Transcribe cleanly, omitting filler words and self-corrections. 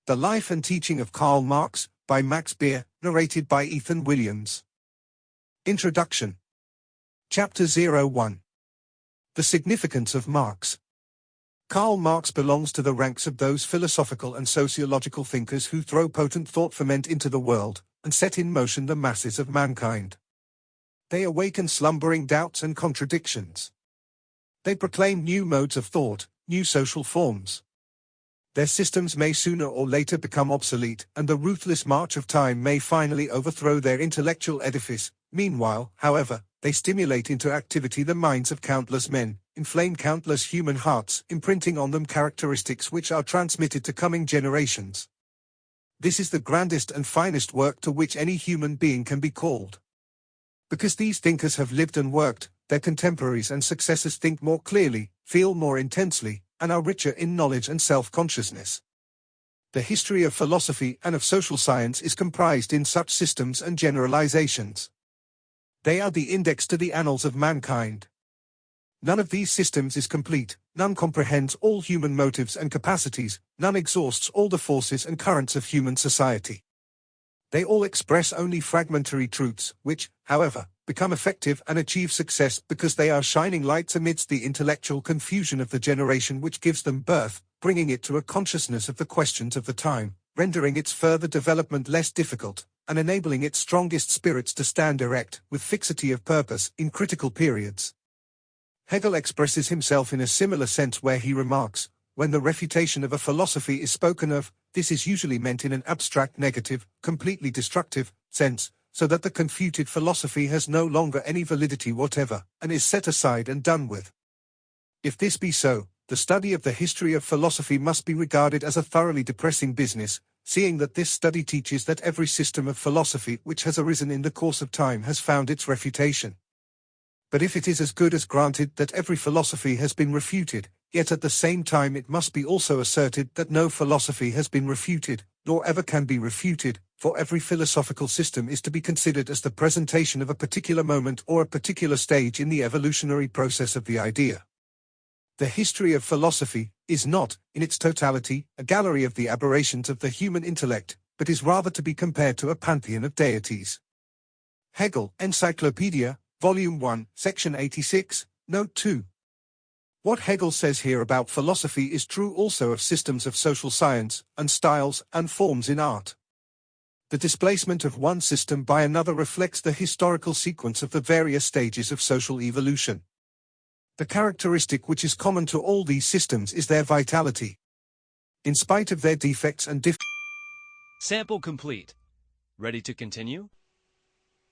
The Life and Teaching of Karl Marx, by Max Beer, narrated by Ethan Williams. Introduction. Chapter 01. The Significance of Marx. Karl Marx belongs to the ranks of those philosophical and sociological thinkers who throw potent thought ferment into the world, and set in motion the masses of mankind. They awaken slumbering doubts and contradictions. They proclaim new modes of thought, new social forms. Their systems may sooner or later become obsolete, and the ruthless march of time may finally overthrow their intellectual edifice. Meanwhile, however, they stimulate into activity the minds of countless men, inflame countless human hearts, imprinting on them characteristics which are transmitted to coming generations. This is the grandest and finest work to which any human being can be called. Because these thinkers have lived and worked, their contemporaries and successors think more clearly, feel more intensely, and are richer in knowledge and self-consciousness. The history of philosophy and of social science is comprised in such systems and generalizations. They are the index to the annals of mankind. None of these systems is complete, none comprehends all human motives and capacities, none exhausts all the forces and currents of human society. They all express only fragmentary truths, which, however, become effective and achieve success because they are shining lights amidst the intellectual confusion of the generation which gives them birth, bringing it to a consciousness of the questions of the time, rendering its further development less difficult, and enabling its strongest spirits to stand erect, with fixity of purpose, in critical periods. Hegel expresses himself in a similar sense where he remarks, when the refutation of a philosophy is spoken of, this is usually meant in an abstract negative, completely destructive, sense, so that the confuted philosophy has no longer any validity whatever, and is set aside and done with. If this be so, the study of the history of philosophy must be regarded as a thoroughly depressing business, seeing that this study teaches that every system of philosophy which has arisen in the course of time has found its refutation. But if it is as good as granted that every philosophy has been refuted, yet at the same time it must be also asserted that no philosophy has been refuted, nor ever can be refuted, for every philosophical system is to be considered as the presentation of a particular moment or a particular stage in the evolutionary process of the idea. The history of philosophy is not, in its totality, a gallery of the aberrations of the human intellect, but is rather to be compared to a pantheon of deities. Hegel, Encyclopedia, Volume 1, Section 86, Note 2. What Hegel says here about philosophy is true also of systems of social science, and styles and forms in art. The displacement of one system by another reflects the historical sequence of the various stages of social evolution. The characteristic which is common to all these systems is their vitality. In spite of their defects and Sample complete. Ready to continue?